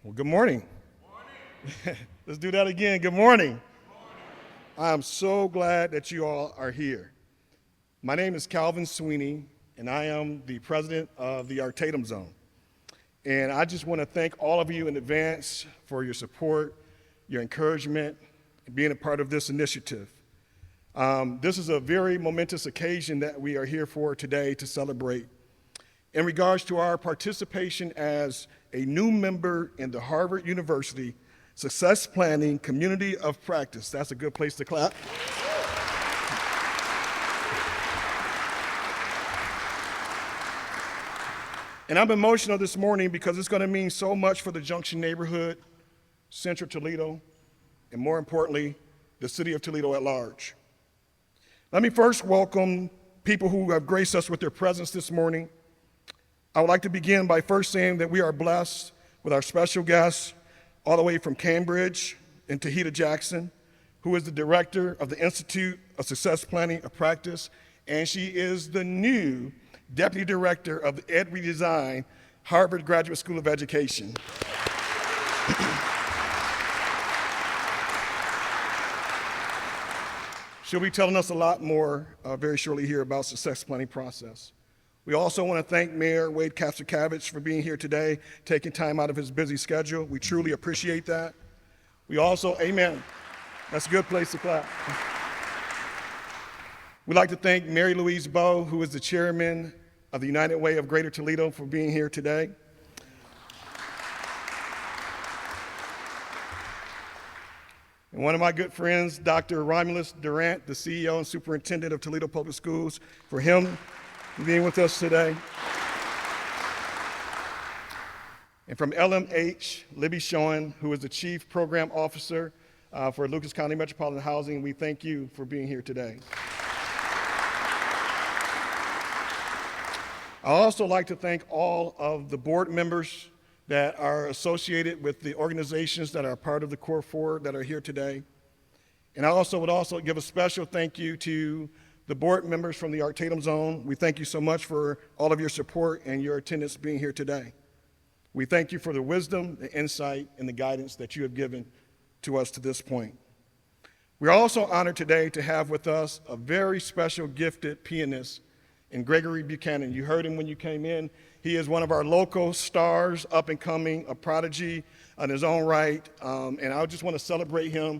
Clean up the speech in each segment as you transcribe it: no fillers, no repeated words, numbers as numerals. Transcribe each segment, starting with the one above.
Well, good morning. Let's do that again. Good morning. I am so glad that you all are here. My name is Calvin Sweeney, and I am the president of the Artatum Zone. And I just want to thank all of you in advance for your support, your encouragement, and being a part of this initiative. This is a very momentous occasion that we are here for today to celebrate in regards to our participation as a new member in the Harvard University Success Planning Community of Practice. That's a good place to clap. And I'm emotional this morning because it's going to mean so much for the Junction neighborhood, Central Toledo, and more importantly, the city of Toledo at large. Let me first welcome people who have graced us with their presence this morning. I would like to begin by first saying that we are blessed with our special guest all the way from Cambridge and Tahita Jackson, who is the director of the Institute of Success Planning of Practice, and she is the new deputy director of the Ed Redesign Harvard Graduate School of Education. She'll be telling us a lot more very shortly here about success planning process. We also want to thank Mayor Wade Kapsakavich for being here today, taking time out of his busy schedule. We truly appreciate that. We also, amen, that's a good place to clap. We'd like to thank Mary Louise Bowe, who is the chairman of the United Way of Greater Toledo, for being here today. And one of my good friends, Dr. Romulus Durant, the CEO and superintendent of Toledo Public Schools, for him being with us today. And from LMH, Libby Schoen, who is the Chief Program Officer for Lucas County Metropolitan Housing, we thank you for being here today. I'd also like to thank all of the board members that are associated with the organizations that are part of the Core Four that are here today. And I would also give a special thank you to the board members from the Artatum Zone. We thank you so much for all of your support and your attendance being here today. We thank you for the wisdom, the insight, and the guidance that you have given to us to this point. We're also honored today to have with us a very special gifted pianist in Gregory Buchanan. You heard him when you came in. He is one of our local stars, up and coming, a prodigy in his own right, and I just want to celebrate him.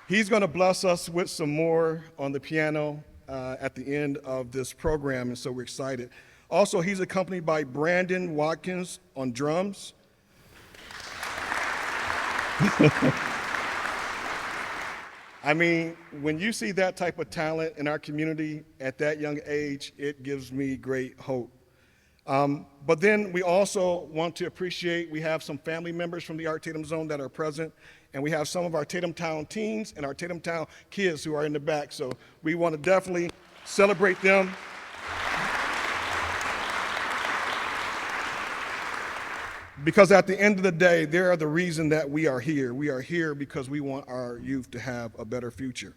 He's going to bless us with some more on the piano at the end of this program, and so we're excited. Also, he's accompanied by Brandon Watkins on drums. I mean, when you see that type of talent in our community at that young age, it gives me great hope. But then we also want to appreciate, we have some family members from the Artatum Zone that are present, and we have some of our Tatum Town teens and our Tatum Town kids who are in the back. So we want to definitely celebrate them. Because at the end of the day, they are the reason that we are here. We are here because we want our youth to have a better future.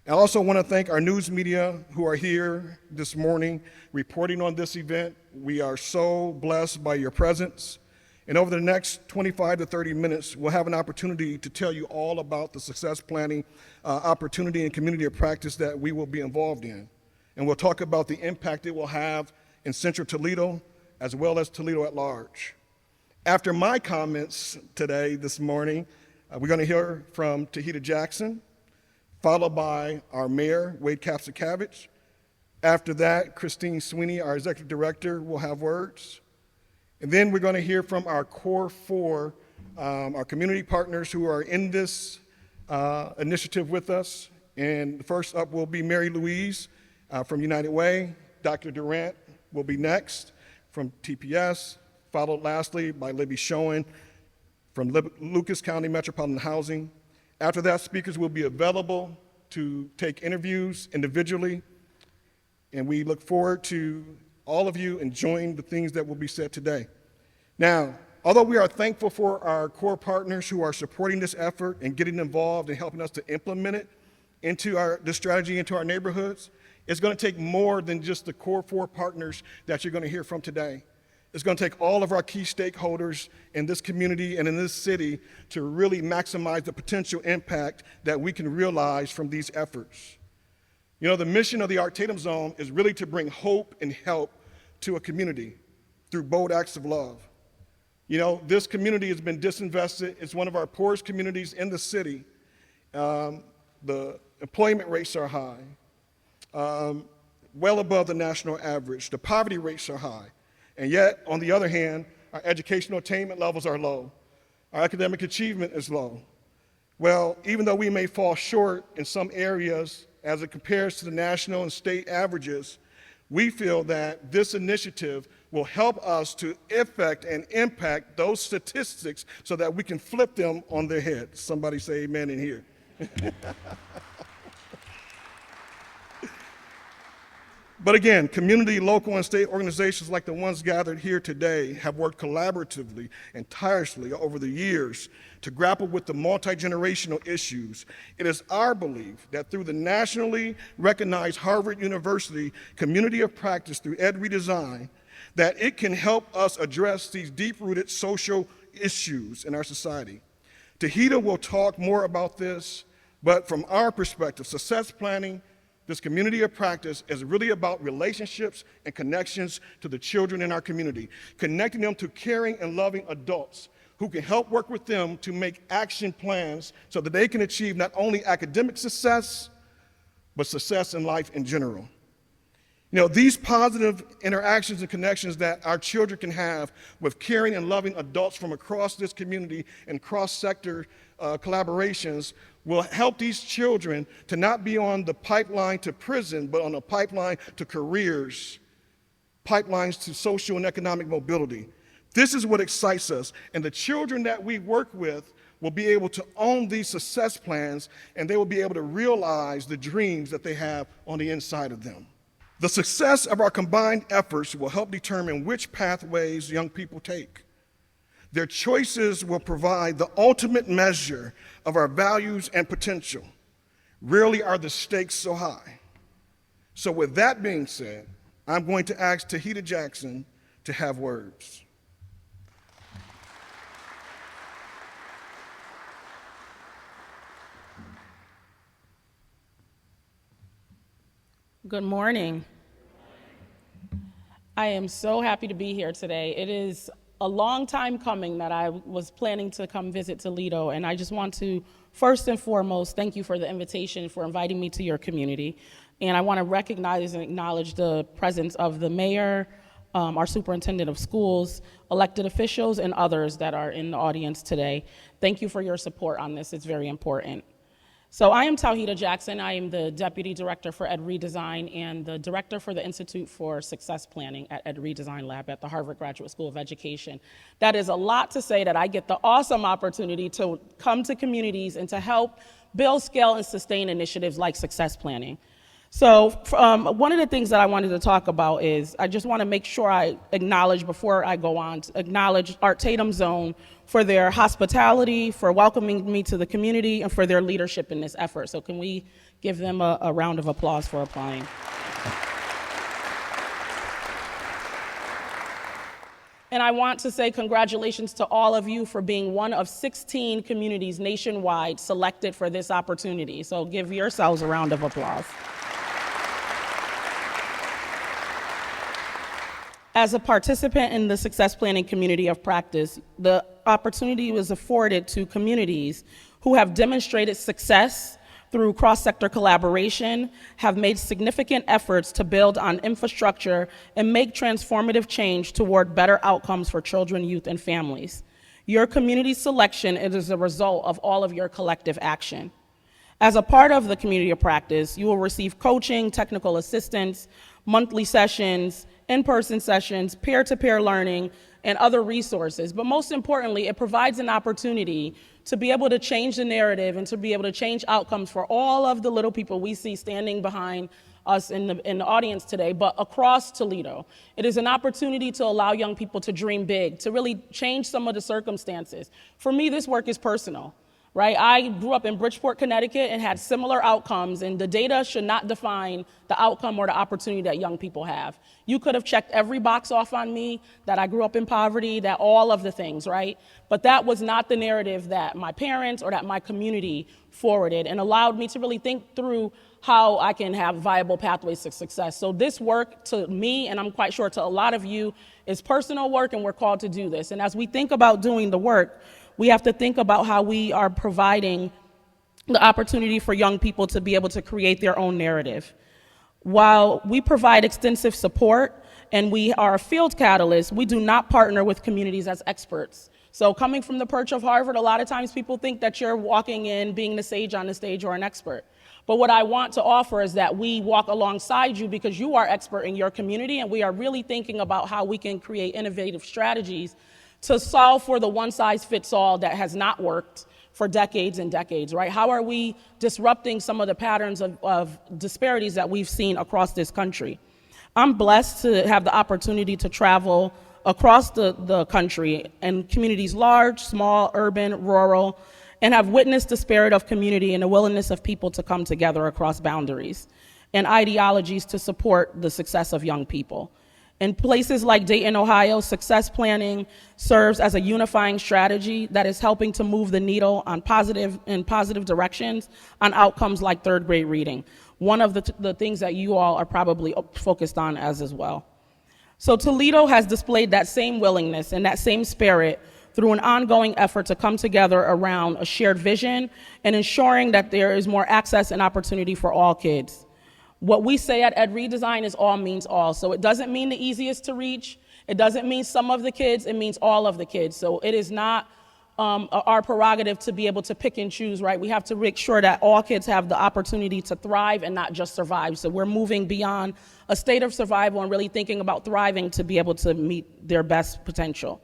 I also want to thank our news media who are here this morning reporting on this event. We are so blessed by your presence. And over the next 25 to 30 minutes, we'll have an opportunity to tell you all about the success planning opportunity and community of practice that we will be involved in. And we'll talk about the impact it will have in Central Toledo as well as Toledo at large. After my comments today, this morning, we're going to hear from Tahita Jackson, followed by our mayor, Wade Kapsakavich. After that, Christine Sweeney, our executive director, will have words. And then we're going to hear from our Core Four, our community partners who are in this initiative with us. And first up will be Mary Louise from United Way. Dr. Durant will be next from TPS, followed lastly by Libby Schoen from Lucas County Metropolitan Housing. After that, speakers will be available to take interviews individually, and we look forward to all of you enjoying the things that will be said today. Now, although we are thankful for our core partners who are supporting this effort and getting involved and helping us to implement it, into this strategy into our neighborhoods, it's going to take more than just the core 4 partners that you're going to hear from today. It's going to take all of our key stakeholders in this community and in this city to really maximize the potential impact that we can realize from these efforts. You know, the mission of the Art Tatum Zone is really to bring hope and help to a community through bold acts of love. You know, this community has been disinvested. It's one of our poorest communities in the city. The employment rates are high, well above the national average. The poverty rates are high. And yet, on the other hand, our educational attainment levels are low. Our academic achievement is low. Well, even though we may fall short in some areas as it compares to the national and state averages, we feel that this initiative will help us to affect and impact those statistics so that we can flip them on their head. Somebody say amen in here. But again, community, local, and state organizations like the ones gathered here today have worked collaboratively and tirelessly over the years to grapple with the multi-generational issues. It is our belief that through the nationally recognized Harvard University Community of Practice through Ed Redesign, that it can help us address these deep-rooted social issues in our society. Tahita will talk more about this, but from our perspective, success planning, this community of practice is really about relationships and connections to the children in our community, connecting them to caring and loving adults who can help work with them to make action plans so that they can achieve not only academic success, but success in life in general. You know, these positive interactions and connections that our children can have with caring and loving adults from across this community and cross-sector collaborations will help these children to not be on the pipeline to prison, but on the pipeline to careers, pipelines to social and economic mobility. This is what excites us, and the children that we work with will be able to own these success plans, and they will be able to realize the dreams that they have on the inside of them. The success of our combined efforts will help determine which pathways young people take. Their choices will provide the ultimate measure of our values and potential. Rarely are the stakes so high. So with that being said, I'm going to ask Tahita Jackson to have words. Good morning. I am so happy to be here today. It is a long time coming that I was planning to come visit Toledo, and I just want to first and foremost thank you for the invitation, for inviting me to your community. And I want to recognize and acknowledge the presence of the mayor, our superintendent of schools, elected officials, and others that are in the audience today. Thank you for your support on this. It's very important. So I am Tahita Jackson. I am the Deputy Director for Ed Redesign and the Director for the Institute for Success Planning at Ed Redesign Lab at the Harvard Graduate School of Education. That is a lot to say that I get the awesome opportunity to come to communities and to help build, scale, and sustain initiatives like success planning. So one of the things that I wanted to talk about is I just want to make sure I acknowledge, before I go on, to acknowledge Art Tatum Zone for their hospitality, for welcoming me to the community, and for their leadership in this effort. So can we give them a round of applause for applying? And I want to say congratulations to all of you for being one of 16 communities nationwide selected for this opportunity. So give yourselves a round of applause. As a participant in the success planning community of practice, the opportunity was afforded to communities who have demonstrated success through cross-sector collaboration, have made significant efforts to build on infrastructure and make transformative change toward better outcomes for children, youth, and families. Your community selection is a result of all of your collective action. As a part of the community of practice, you will receive coaching, technical assistance, monthly sessions, in-person sessions, peer-to-peer learning, and other resources. But most importantly, it provides an opportunity to be able to change the narrative and to be able to change outcomes for all of the little people we see standing behind us in the audience today, but across Toledo. It is an opportunity to allow young people to dream big, to really change some of the circumstances. For me, this work is personal. right? I grew up in Bridgeport, Connecticut, and had similar outcomes, and the data should not define the outcome or the opportunity that young people have. You could have checked every box off on me, that I grew up in poverty, that all of the things, right? But that was not the narrative that my parents or that my community forwarded, and allowed me to really think through how I can have viable pathways to success. So this work, to me, and I'm quite sure to a lot of you, is personal work, and we're called to do this. And as we think about doing the work, we have to think about how we are providing the opportunity for young people to be able to create their own narrative. While we provide extensive support and we are a field catalyst, we do not partner with communities as experts. So coming from the perch of Harvard, a lot of times people think that you're walking in, being the sage on the stage or an expert. But what I want to offer is that we walk alongside you because you are expert in your community, and we are really thinking about how we can create innovative strategies to solve for the one-size-fits-all that has not worked for decades and decades, right? How are we disrupting some of the patterns of disparities that we've seen across this country? I'm blessed to have the opportunity to travel across the country in communities large, small, urban, rural, and have witnessed the spirit of community and the willingness of people to come together across boundaries and ideologies to support the success of young people. In places like Dayton, Ohio, success planning serves as a unifying strategy that is helping to move the needle on positive directions on outcomes like third grade reading, one of the things that you all are probably focused on as well. So Toledo has displayed that same willingness and that same spirit through an ongoing effort to come together around a shared vision and ensuring that there is more access and opportunity for all kids. What we say at Ed Redesign is all means all. So it doesn't mean the easiest to reach. It doesn't mean some of the kids. It means all of the kids. So it is not our prerogative to be able to pick and choose, right? We have to make sure that all kids have the opportunity to thrive and not just survive. So we're moving beyond a state of survival and really thinking about thriving to be able to meet their best potential.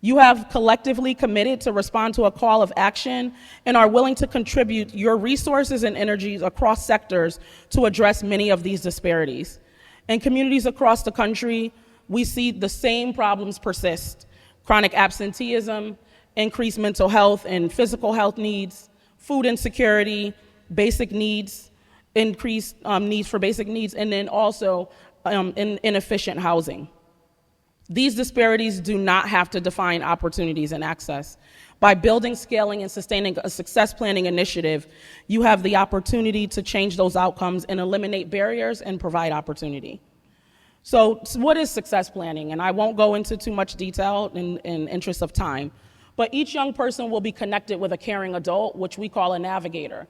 You have collectively committed to respond to a call of action and are willing to contribute your resources and energies across sectors to address many of these disparities. In communities across the country, we see the same problems persist: chronic absenteeism, increased mental health and physical health needs, food insecurity, basic needs, increased needs for basic needs, and then also inefficient housing. These disparities do not have to define opportunities and access. By building, scaling, and sustaining a success planning initiative, you have the opportunity to change those outcomes and eliminate barriers and provide opportunity. So what is success planning? And I won't go into too much detail in interest of time, but each young person will be connected with a caring adult, which we call a navigator.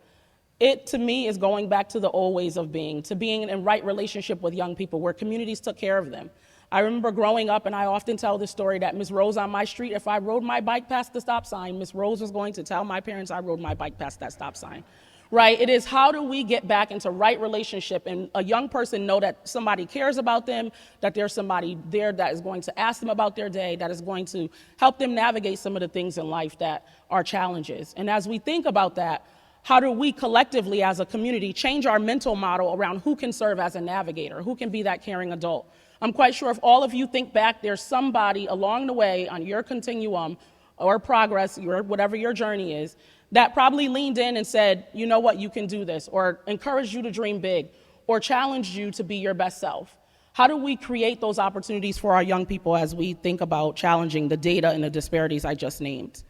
It, to me, is going back to the old ways of being, to being in right relationship with young people, where communities took care of them. I remember growing up, and I often tell the story that Miss Rose on my street, if I rode my bike past the stop sign, Miss Rose was going to tell my parents I rode my bike past that stop sign, right? It is how do we get back into right relationship and a young person know that somebody cares about them, that there's somebody there that is going to ask them about their day, that is going to help them navigate some of the things in life that are challenges. And as we think about that, how do we collectively as a community change our mental model around who can serve as a navigator, who can be that caring adult? I'm quite sure if all of you think back, there's somebody along the way on your continuum or progress, whatever your journey is, that probably leaned in and said, you know what, you can do this, or encouraged you to dream big, or challenged you to be your best self. How do we create those opportunities for our young people as we think about challenging the data and the disparities I just named?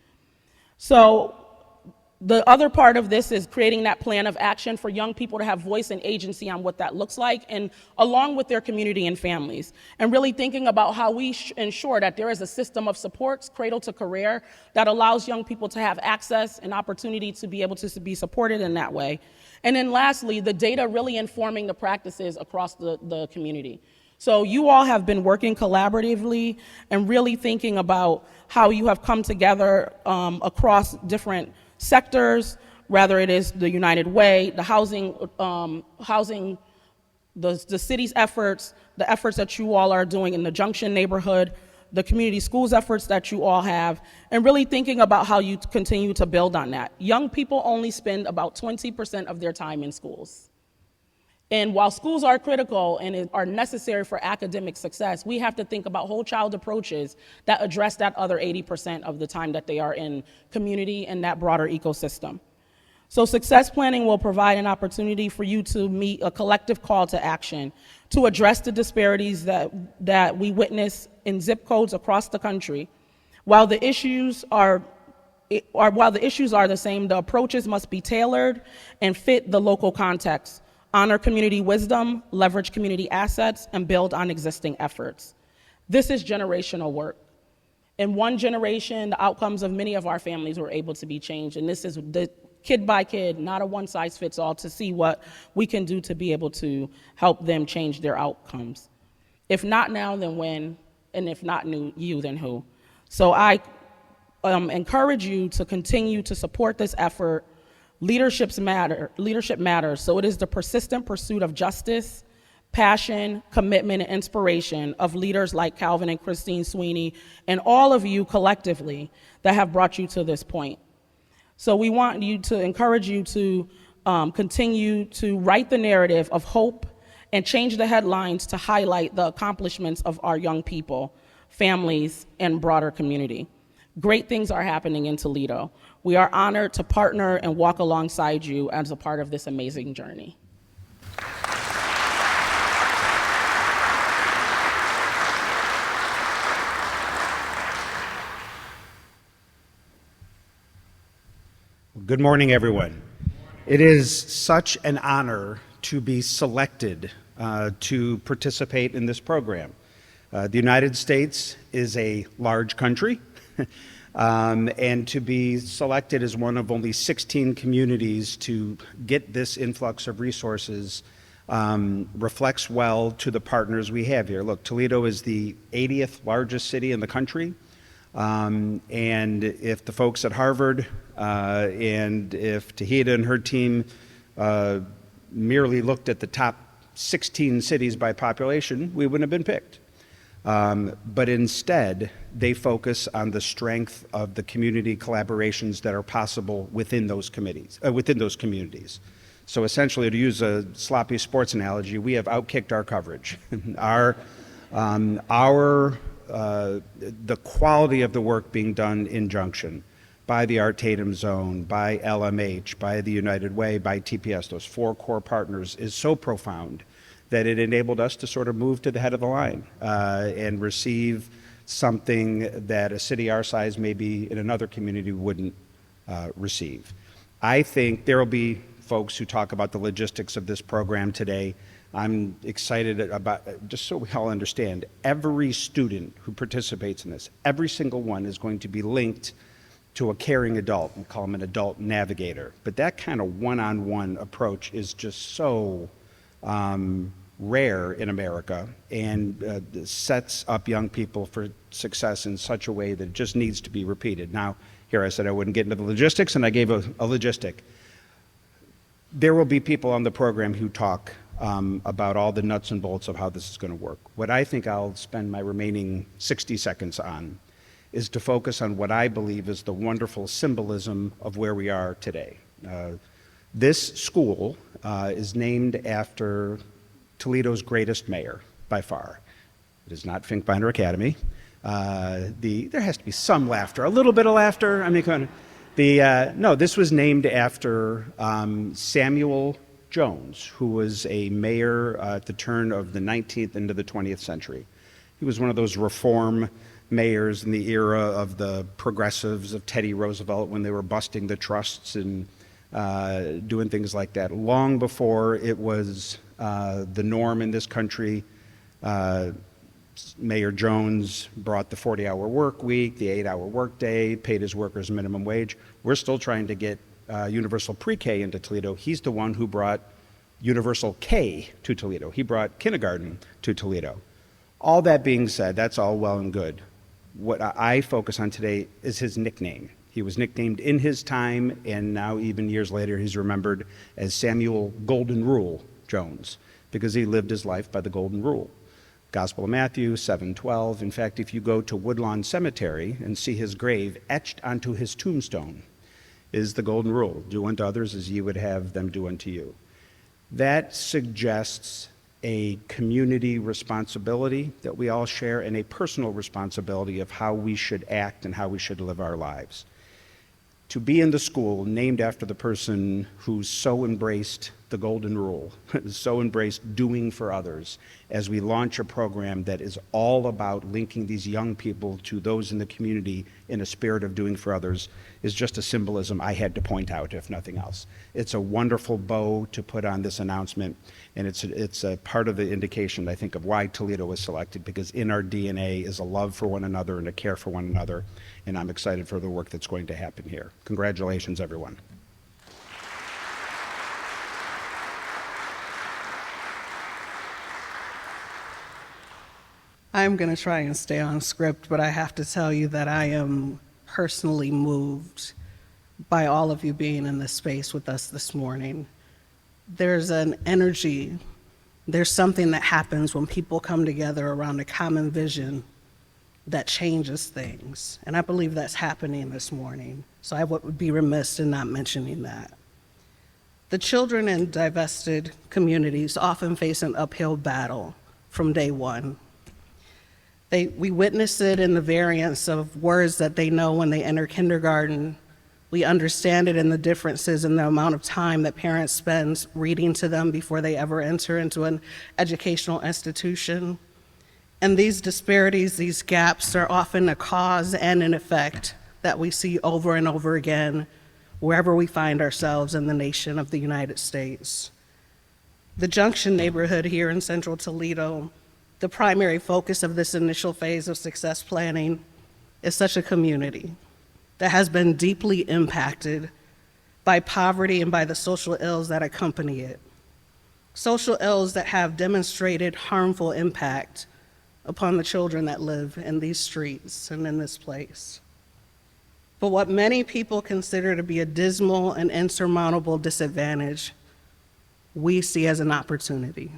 So the other part of this is creating that plan of action for young people to have voice and agency on what that looks like, and along with their community and families, and really thinking about how we ensure that there is a system of supports, cradle to career, that allows young people to have access and opportunity to be able to be supported in that way. And then lastly, the data really informing the practices across the community. So you all have been working collaboratively and really thinking about how you have come together across different sectors, whether it is the United Way, the housing, the city's efforts, the efforts that you all are doing in the Junction neighborhood, the community schools efforts that you all have, and really thinking about how you continue to build on that. Young people only spend about 20% of their time in schools. And while schools are critical and are necessary for academic success, we have to think about whole child approaches that address that other 80% of the time that they are in community and that broader ecosystem. So success planning will provide an opportunity for you to meet a collective call to action to address the disparities that we witness in zip codes across the country. While the issues are the same, the approaches must be tailored and fit the local context, honor community wisdom, leverage community assets, and build on existing efforts. This is generational work. In one generation, the outcomes of many of our families were able to be changed, and this is the kid by kid, not a one size fits all, to see what we can do to be able to help them change their outcomes. If not now, then when? And if not you, then who? So I encourage you to continue to support this effort. Leadership matters. So it is the persistent pursuit of justice, passion, commitment, and inspiration of leaders like Calvin and Christine Sweeney and all of you collectively that have brought you to this point. So we want you to encourage you to continue to write the narrative of hope and change the headlines to highlight the accomplishments of our young people, families, and broader community. Great things are happening in Toledo. We are honored to partner and walk alongside you as a part of this amazing journey. Good morning, everyone. It is such an honor to be selected to participate in this program. The United States is a large country, and to be selected as one of only 16 communities to get this influx of resources reflects well to the partners we have here. Look, Toledo is the 80th largest city in the country. And if the folks at Harvard and if Tahita and her team merely looked at the top 16 cities by population, we wouldn't have been picked. But instead, they focus on the strength of the community collaborations that are possible within those communities. So essentially, to use a sloppy sports analogy, we have outkicked our coverage. The quality of the work being done in Junction by the Art Tatum Zone, by LMH, by the United Way, by TPS, those four core partners, is so profound that it enabled us to sort of move to the head of the line and receive something that a city our size maybe in another community wouldn't receive. I think there will be folks who talk about the logistics of this program today. I'm excited about, just so we all understand, every student who participates in this, every single one is going to be linked to a caring adult. We call them an adult navigator. But that kind of one-on-one approach is just so rare in America and sets up young people for success in such a way that it just needs to be repeated. Now, here I said I wouldn't get into the logistics, and I gave a logistic. There will be people on the program who talk about all the nuts and bolts of how this is going to work. What I think I'll spend my remaining 60 seconds on is to focus on what I believe is the wonderful symbolism of where we are today. This school is named after Toledo's greatest mayor, by far. It is not Finkbeiner Academy. There has to be some laughter, a little bit of laughter. I mean, no, this was named after Samuel Jones, who was a mayor at the turn of the 19th into the 20th century. He was one of those reform mayors in the era of the progressives of Teddy Roosevelt when they were busting the trusts and doing things like that. Long before it was the norm in this country, Mayor Jones brought the 40-hour work week, the 8-hour work day, paid his workers minimum wage. We're still trying to get universal pre-K into Toledo. He's the one who brought universal K to Toledo. He brought kindergarten to Toledo. All that being said, that's all well and good. What I focus on today is his nickname. He was nicknamed in his time, and now even years later, he's remembered as Samuel Golden Rule Jones, because he lived his life by the Golden Rule. Gospel of Matthew 7:12. In fact, if you go to Woodlawn Cemetery and see his grave, etched onto his tombstone is the Golden Rule: do unto others as ye would have them do unto you. That suggests a community responsibility that we all share and a personal responsibility of how we should act and how we should live our lives. To be in the school named after the person who so embraced the golden rule, so embraced doing for others, as we launch a program that is all about linking these young people to those in the community in a spirit of doing for others, is just a symbolism I had to point out, if nothing else. It's a wonderful bow to put on this announcement, and it's a part of the indication, I think, of why Toledo was selected, because in our DNA is a love for one another and a care for one another, and I'm excited for the work that's going to happen here. Congratulations, everyone. I'm going to try and stay on script, but I have to tell you that I am personally moved by all of you being in this space with us this morning. There's an energy, there's something that happens when people come together around a common vision that changes things. And I believe that's happening this morning. So I would be remiss in not mentioning that. The children in divested communities often face an uphill battle from day one. We witness it in the variance of words that they know when they enter kindergarten. We understand it in the differences in the amount of time that parents spend reading to them before they ever enter into an educational institution. And these disparities, these gaps, are often a cause and an effect that we see over and over again wherever we find ourselves in the nation of the United States. The Junction neighborhood here in central Toledo, the primary focus of this initial phase of success planning, is such a community that has been deeply impacted by poverty and by the social ills that accompany it. Social ills that have demonstrated harmful impact upon the children that live in these streets and in this place. But what many people consider to be a dismal and insurmountable disadvantage, we see as an opportunity.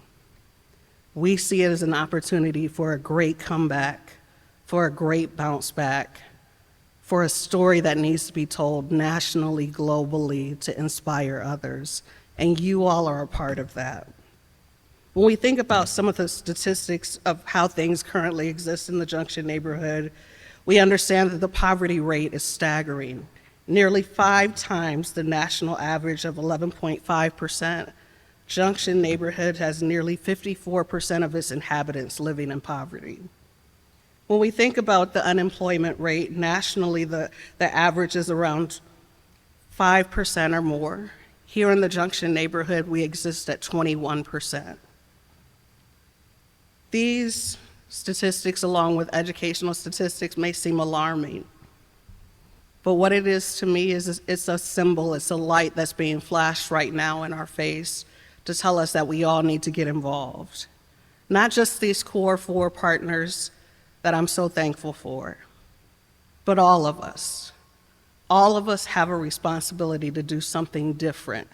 We see it as an opportunity for a great comeback, for a great bounce back, for a story that needs to be told nationally, globally, to inspire others. And you all are a part of that. When we think about some of the statistics of how things currently exist in the Junction neighborhood, we understand that the poverty rate is staggering, nearly 5 times the national average of 11.5%. Junction neighborhood has nearly 54% of its inhabitants living in poverty. When we think about the unemployment rate, nationally the average is around 5% or more. Here in the Junction neighborhood, we exist at 21%. These statistics, along with educational statistics, may seem alarming, but what it is to me is it's a symbol, it's a light that's being flashed right now in our face to tell us that we all need to get involved. Not just these core 4 partners that I'm so thankful for, but all of us. All of us have a responsibility to do something different,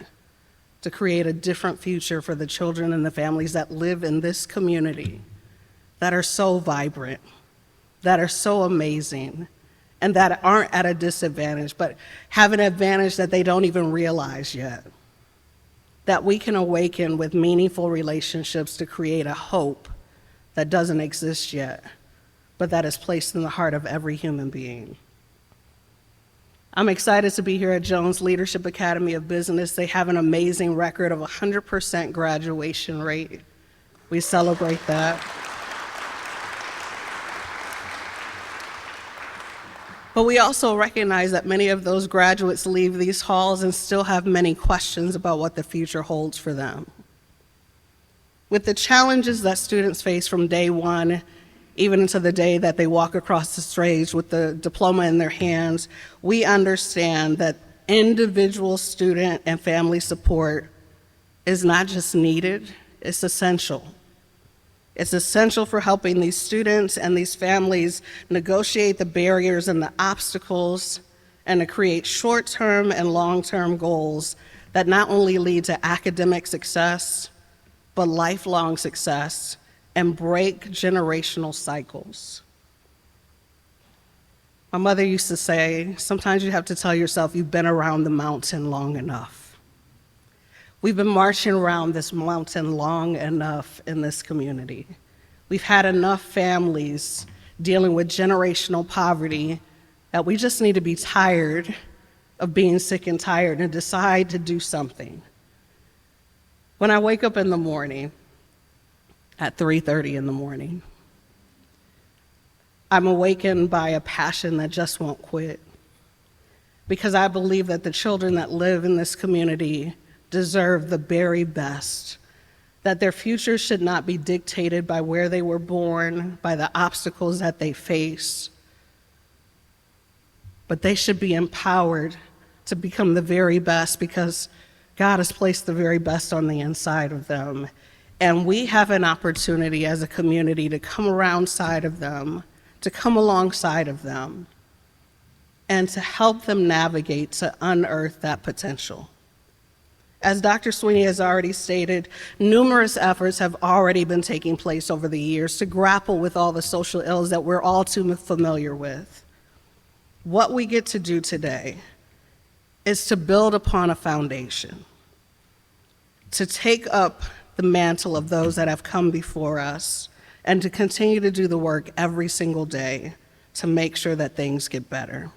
to create a different future for the children and the families that live in this community, that are so vibrant, that are so amazing, and that aren't at a disadvantage, but have an advantage that they don't even realize yet. That we can awaken with meaningful relationships to create a hope that doesn't exist yet, but that is placed in the heart of every human being. I'm excited to be here at Jones Leadership Academy of Business. They have an amazing record of 100% graduation rate. We celebrate that. But we also recognize that many of those graduates leave these halls and still have many questions about what the future holds for them. With the challenges that students face from day one, even into the day that they walk across the stage with the diploma in their hands, we understand that individual student and family support is not just needed, it's essential. It's essential for helping these students and these families negotiate the barriers and the obstacles and to create short-term and long-term goals that not only lead to academic success, but lifelong success and break generational cycles. My mother used to say, sometimes you have to tell yourself you've been around the mountain long enough. We've been marching around this mountain long enough in this community. We've had enough families dealing with generational poverty that we just need to be tired of being sick and tired and decide to do something. When I wake up in the morning at 3:30 in the morning, I'm awakened by a passion that just won't quit, because I believe that the children that live in this community deserve the very best, that their future should not be dictated by where they were born, by the obstacles that they face, but they should be empowered to become the very best, because God has placed the very best on the inside of them. And we have an opportunity as a community to come alongside of them, and to help them navigate to unearth that potential. As Dr. Sweeney has already stated, numerous efforts have already been taking place over the years to grapple with all the social ills that we're all too familiar with. What we get to do today is to build upon a foundation, to take up the mantle of those that have come before us, and to continue to do the work every single day to make sure that things get better.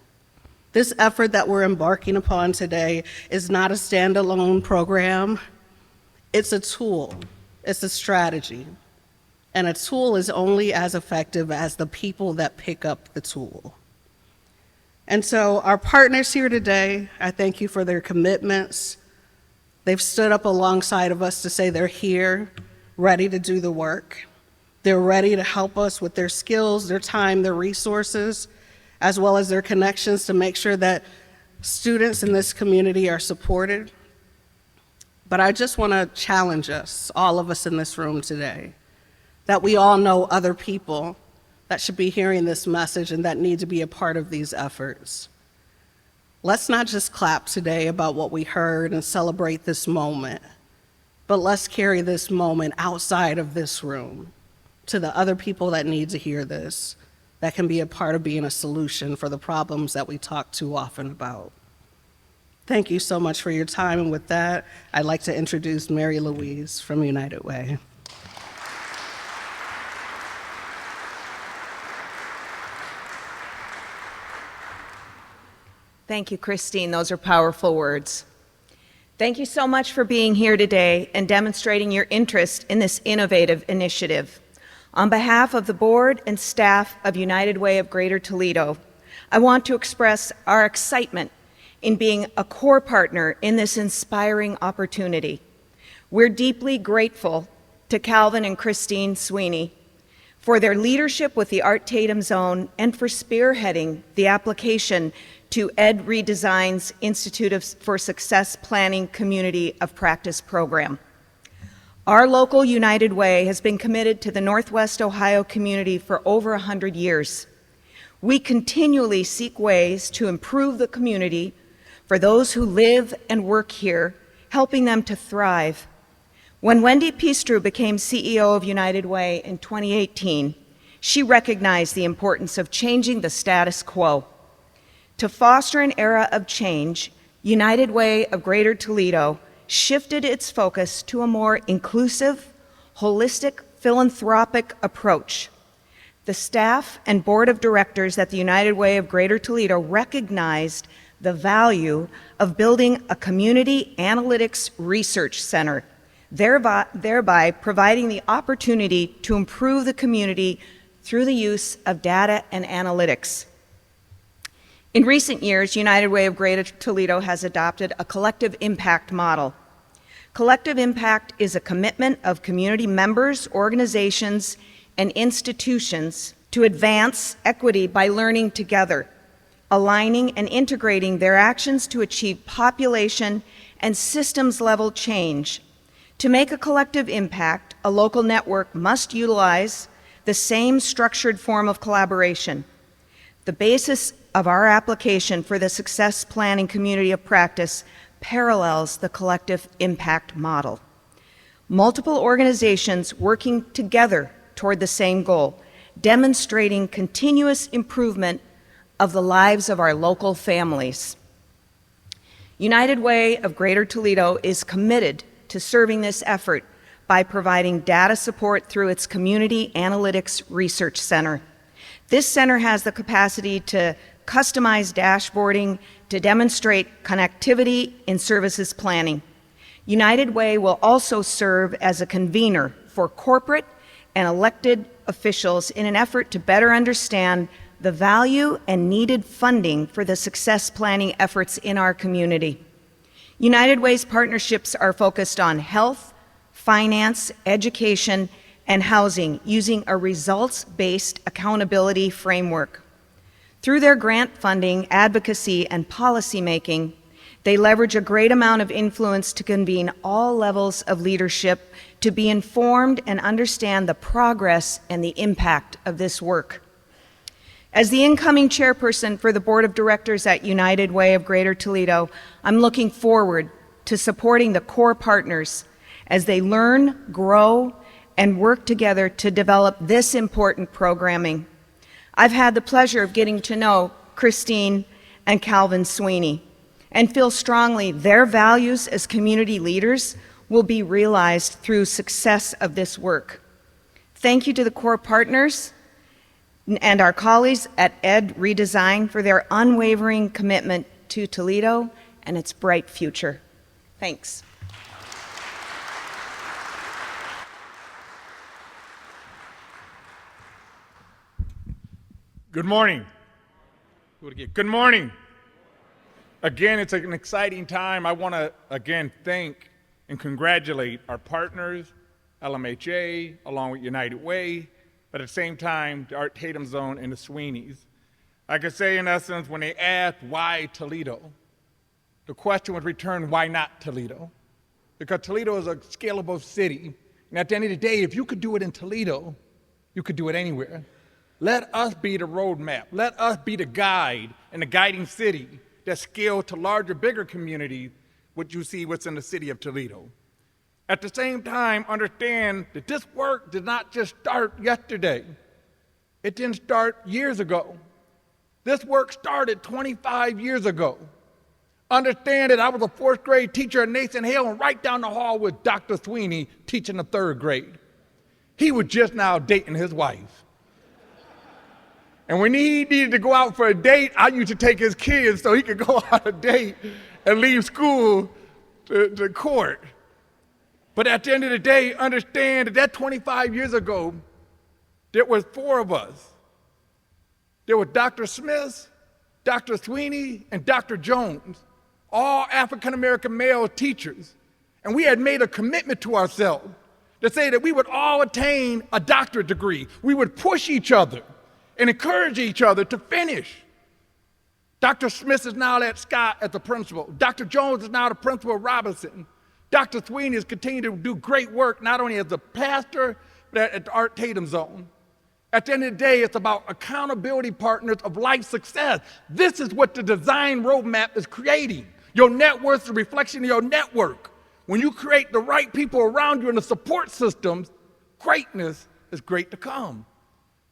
This effort that we're embarking upon today is not a standalone program. It's a tool, it's a strategy, and a tool is only as effective as the people that pick up the tool. And so our partners here today, I thank you for their commitments. They've stood up alongside of us to say they're here, ready to do the work. They're ready to help us with their skills, their time, their resources, as well as their connections to make sure that students in this community are supported. But I just want to challenge us, all of us in this room today, that we all know other people that should be hearing this message and that need to be a part of these efforts. Let's not just clap today about what we heard and celebrate this moment, but let's carry this moment outside of this room to the other people that need to hear this, that can be a part of being a solution for the problems that we talk too often about. Thank you so much for your time, and with that, I'd like to introduce Mary Louise from United Way. Thank you, Christine. Those are powerful words. Thank you so much for being here today and demonstrating your interest in this innovative initiative. On behalf of the board and staff of United Way of Greater Toledo, I want to express our excitement in being a core partner in this inspiring opportunity. We're deeply grateful to Calvin and Christine Sweeney for their leadership with the Art Tatum Zone and for spearheading the application to Ed Redesign's Institute for Success Planning Community of Practice program. Our local United Way has been committed to the Northwest Ohio community for over 100 years. We continually seek ways to improve the community for those who live and work here, helping them to thrive. When Wendy Peastrew became CEO of United Way in 2018, she recognized the importance of changing the status quo. To foster an era of change, United Way of Greater Toledo shifted its focus to a more inclusive, holistic, philanthropic approach. The staff and board of directors at the United Way of Greater Toledo recognized the value of building a community analytics research center, thereby providing the opportunity to improve the community through the use of data and analytics. In recent years, United Way of Greater Toledo has adopted a collective impact model. Collective impact is a commitment of community members, organizations, and institutions to advance equity by learning together, aligning and integrating their actions to achieve population and systems-level change. To make a collective impact, a local network must utilize the same structured form of collaboration. The basis of our application for the Success Planning Community of Practice parallels the collective impact model. Multiple organizations working together toward the same goal, demonstrating continuous improvement of the lives of our local families. United Way of Greater Toledo is committed to serving this effort by providing data support through its Community Analytics Research Center. This center has the capacity to customize dashboarding to demonstrate connectivity in services planning. United Way will also serve as a convener for corporate and elected officials in an effort to better understand the value and needed funding for the success planning efforts in our community. United Way's partnerships are focused on health, finance, education, and housing using a results-based accountability framework. Through their grant funding, advocacy, and policy making, they leverage a great amount of influence to convene all levels of leadership to be informed and understand the progress and the impact of this work. As the incoming chairperson for the Board of Directors at United Way of Greater Toledo, I'm looking forward to supporting the core partners as they learn, grow, and work together to develop this important programming. I've had the pleasure of getting to know Christine and Calvin Sweeney and feel strongly their values as community leaders will be realized through success of this work. Thank you to the core partners and our colleagues at Ed Redesign for their unwavering commitment to Toledo and its bright future. Thanks. Good morning. Good morning. Again, it's an exciting time. I want to, again, thank and congratulate our partners, LMHA, along with United Way, but at the same time, the Art Tatum Zone and the Sweeneys. I could say, in essence, when they asked why Toledo, the question was returned, why not Toledo? Because Toledo is a scalable city, and at the end of the day, if you could do it in Toledo, you could do it anywhere. Let us be the roadmap. Let us be the guide and the guiding city that scale to larger, bigger communities, what you see what's in the city of Toledo. At the same time, understand that this work did not just start yesterday. It didn't start years ago. This work started 25 years ago. Understand that I was a fourth grade teacher at Nathan Hale, and right down the hall was Dr. Sweeney teaching the third grade. He was just now dating his wife. And when he needed to go out for a date, I used to take his kids so he could go on a date and leave school to court. But at the end of the day, understand that 25 years ago, there was four of us. There was Dr. Smith, Dr. Sweeney, and Dr. Jones, all African-American male teachers. And we had made a commitment to ourselves to say that we would all attain a doctorate degree. We would push each other and encourage each other to finish. Dr. Smith is now at Scott as the principal. Dr. Jones is now the principal of Robinson. Dr. Sweeney has continued to do great work, not only as a pastor, but at the Art Tatum Zone. At the end of the day, it's about accountability partners of life success. This is what the design roadmap is creating. Your net worth is a reflection of your network. When you create the right people around you and the support systems, greatness is great to come.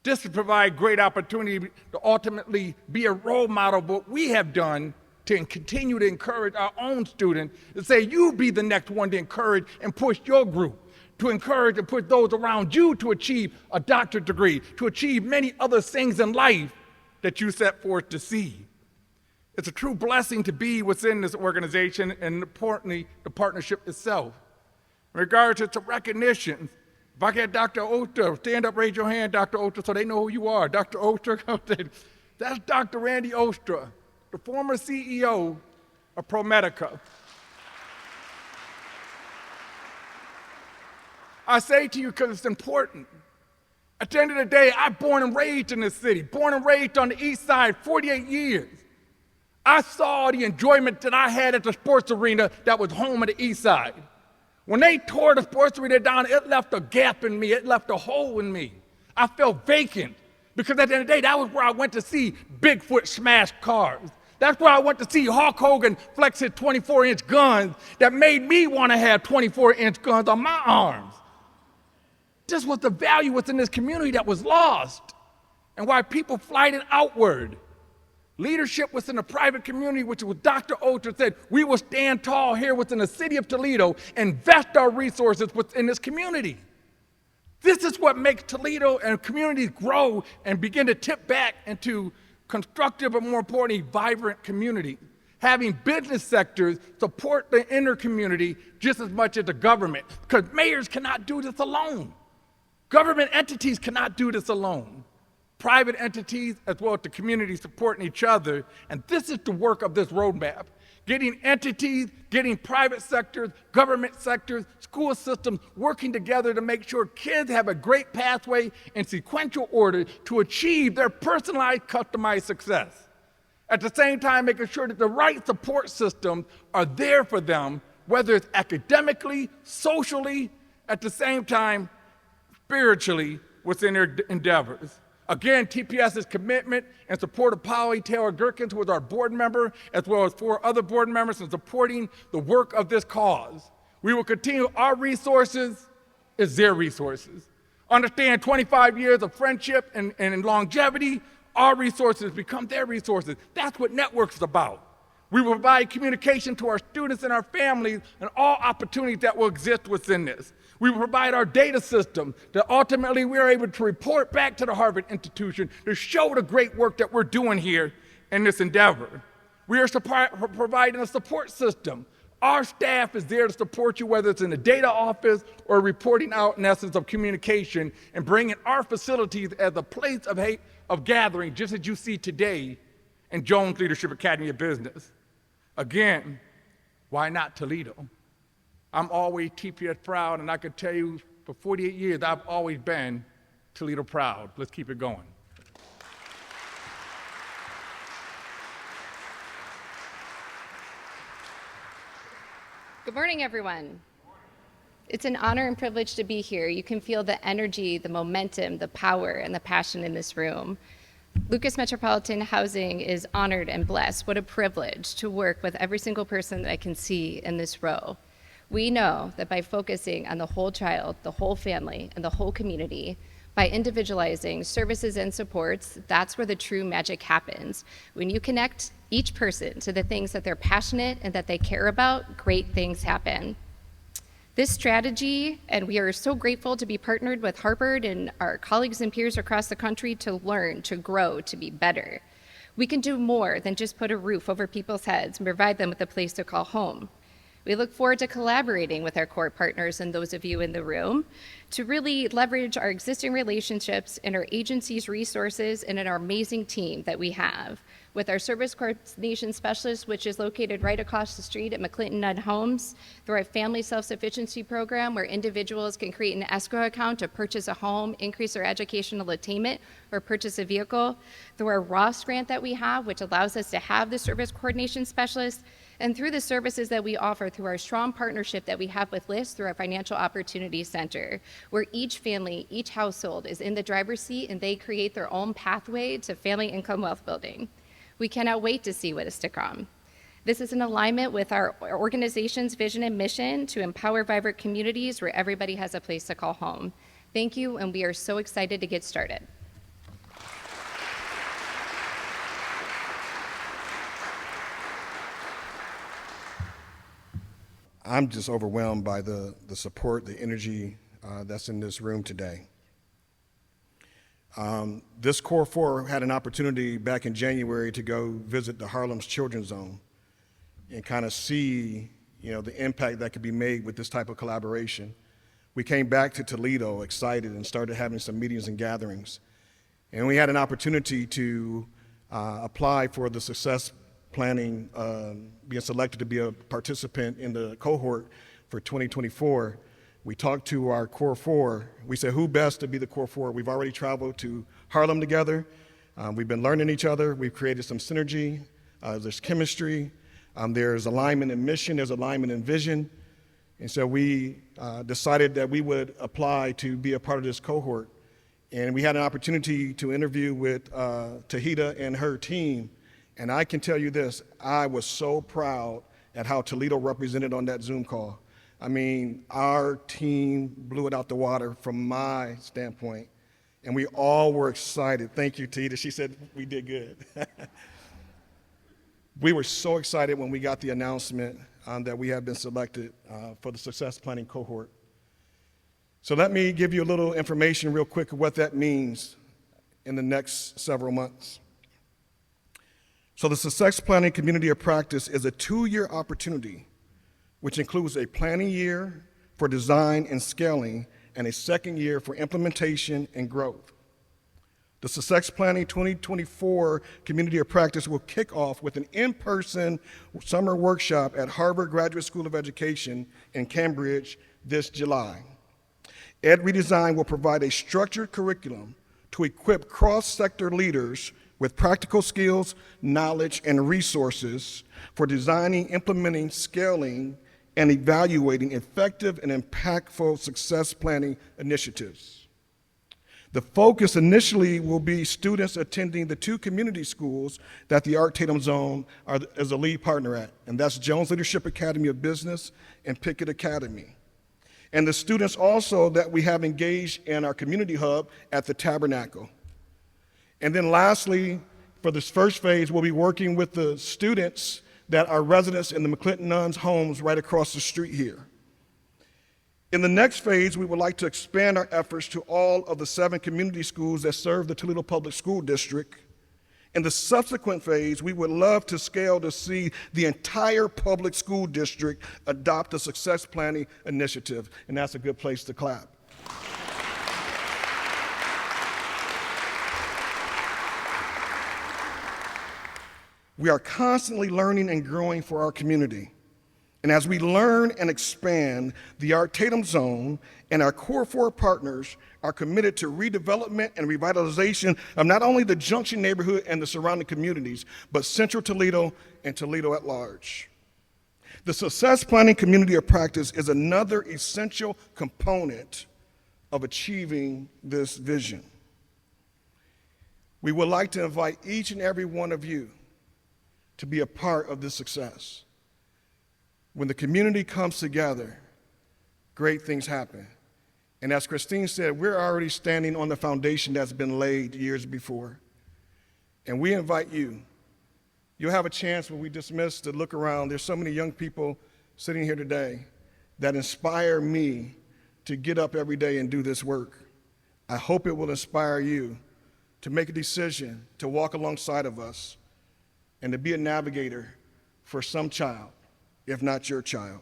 This will provide great opportunity to ultimately be a role model of what we have done to continue to encourage our own students to say, you be the next one to encourage and push your group, to encourage and push those around you to achieve a doctorate degree, to achieve many other things in life that you set forth to see. It's a true blessing to be within this organization and importantly, the partnership itself. In regards to recognition, if I get Dr. Oster, stand up, raise your hand, Dr. Oster, so they know who you are. Dr. Oster, that's Dr. Randy Oster, the former CEO of ProMedica. I say to you because it's important. At the end of the day, I'm born and raised in this city, born and raised on the east side, 48 years. I saw the enjoyment that I had at the sports arena that was home of the east side. When they tore the sports arena down, it left a gap in me. It left a hole in me. I felt vacant because at the end of the day, that was where I went to see Bigfoot smash cars. That's where I went to see Hulk Hogan flex his 24-inch guns that made me want to have 24-inch guns on my arms. This was the value within this community that was lost and why people flighted outward. Leadership within the private community, which was Dr. Ocher said, we will stand tall here within the city of Toledo, invest our resources within this community. This is what makes Toledo and communities grow and begin to tip back into constructive, but more importantly, vibrant community. Having business sectors support the inner community just as much as the government, because mayors cannot do this alone. Government entities cannot do this alone. Private entities as well as the community supporting each other, and this is the work of this roadmap. Getting entities, getting private sectors, government sectors, school systems working together to make sure kids have a great pathway in sequential order to achieve their personalized, customized success. At the same time, making sure that the right support systems are there for them, whether it's academically, socially, at the same time, spiritually within their endeavors. Again, TPS's commitment and support of Polly Taylor Gerkins, who is our board member, as well as 4 other board members in supporting the work of this cause. We will continue. Our resources is their resources. Understand 25 years of friendship and longevity, our resources become their resources. That's what Networks is about. We will provide communication to our students and our families and all opportunities that will exist within this. We will provide our data system that ultimately we are able to report back to the Harvard Institution to show the great work that we're doing here in this endeavor. We are providing a support system. Our staff is there to support you, whether it's in the data office or reporting out in essence of communication and bringing our facilities as a place of gathering, just as you see today in Jones Leadership Academy of Business. Again, why not Toledo? I'm always TPS proud, and I can tell you for 48 years, I've always been Toledo proud. Let's keep it going. Good morning, everyone. It's an honor and privilege to be here. You can feel the energy, the momentum, the power, and the passion in this room. Lucas Metropolitan Housing is honored and blessed. What a privilege to work with every single person that I can see in this row. We know that by focusing on the whole child, the whole family, and the whole community, by individualizing services and supports, that's where the true magic happens. When you connect each person to the things that they're passionate and that they care about, great things happen. This strategy, and we are so grateful to be partnered with Harvard and our colleagues and peers across the country to learn, to grow, to be better. We can do more than just put a roof over people's heads and provide them with a place to call home. We look forward to collaborating with our core partners and those of you in the room to really leverage our existing relationships and our agency's resources and in our amazing team that we have. With our service coordination specialist, which is located right across the street at McClinton Nunn Homes, through our family self-sufficiency program where individuals can create an escrow account to purchase a home, increase their educational attainment, or purchase a vehicle, through our Ross grant that we have, which allows us to have the service coordination specialist, and through the services that we offer through our strong partnership that we have with LIST through our Financial Opportunity Center, where each family, each household is in the driver's seat and they create their own pathway to family income wealth building. We cannot wait to see what is to come. This is in alignment with our organization's vision and mission to empower vibrant communities where everybody has a place to call home. Thank you, and we are so excited to get started. I'm just overwhelmed by the support, the energy that's in this room today. This Core 4 had an opportunity back in January to go visit the Harlem's Children's Zone and kind of see, the impact that could be made with this type of collaboration. We came back to Toledo excited and started having some meetings and gatherings. And we had an opportunity to apply for the success planning, being selected to be a participant in the cohort for 2024. We talked to our Core 4. We said, who best to be the Core 4? We've already traveled to Harlem together. We've been learning each other. We've created some synergy. There's chemistry. There's alignment in mission. There's alignment in vision. And so we decided that we would apply to be a part of this cohort. And we had an opportunity to interview with Tahita and her team. And I can tell you this, I was so proud at how Toledo represented on that Zoom call. I mean, our team blew it out the water from my standpoint, and we all were excited. Thank you, Tahita. She said we did good. We were so excited when we got the announcement that we have been selected for the success planning cohort. So let me give you a little information real quick of what that means in the next several months. So the Success Planning Community of Practice is a 2-year opportunity, which includes a planning year for design and scaling and a second year for implementation and growth. The Success Planning 2024 Community of Practice will kick off with an in-person summer workshop at Harvard Graduate School of Education in Cambridge this July. Ed Redesign will provide a structured curriculum to equip cross-sector leaders with practical skills, knowledge, and resources for designing, implementing, scaling, and evaluating effective and impactful success planning initiatives. The focus initially will be students attending the 2 community schools that the Art Tatum Zone is a lead partner at, and that's Jones Leadership Academy of Business and Pickett Academy. And the students also that we have engaged in our community hub at the Tabernacle. And then lastly, for this first phase, we'll be working with the students that are residents in the McClinton Nuns homes right across the street here. In the next phase, we would like to expand our efforts to all of the 7 community schools that serve the Toledo Public School District. In the subsequent phase, we would love to scale to see the entire public school district adopt a success planning initiative, and that's a good place to clap. We are constantly learning and growing for our community. And as we learn and expand, the Art Tatum Zone and our Core 4 partners are committed to redevelopment and revitalization of not only the Junction neighborhood and the surrounding communities, but Central Toledo and Toledo at large. The Success Planning Community of Practice is another essential component of achieving this vision. We would like to invite each and every one of you to be a part of this success. When the community comes together, great things happen. And as Christine said, we're already standing on the foundation that's been laid years before. And we invite you. You'll have a chance when we dismiss to look around. There's so many young people sitting here today that inspire me to get up every day and do this work. I hope it will inspire you to make a decision to walk alongside of us and to be a navigator for some child, if not your child.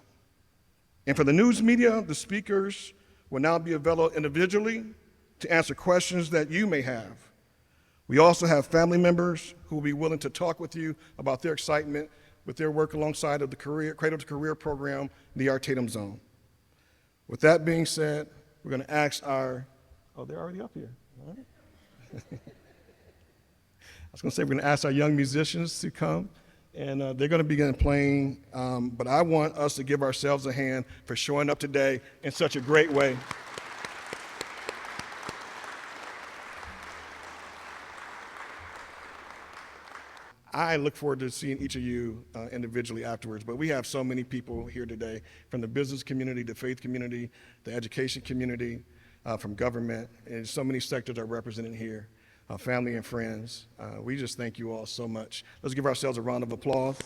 And for the news media, the speakers will now be available individually to answer questions that you may have. We also have family members who will be willing to talk with you about their excitement with their work alongside of the Cradle to Career program, the Art Tatum Zone. With that being said, we're going to ask they're already up here. All right. I was going to say we're going to ask our young musicians to come. And they're going to begin playing, but I want us to give ourselves a hand for showing up today in such a great way. I look forward to seeing each of you individually afterwards, but we have so many people here today from the business community, the faith community, the education community, from government, and so many sectors are represented here. Family and friends. We just thank you all so much. Let's give ourselves a round of applause.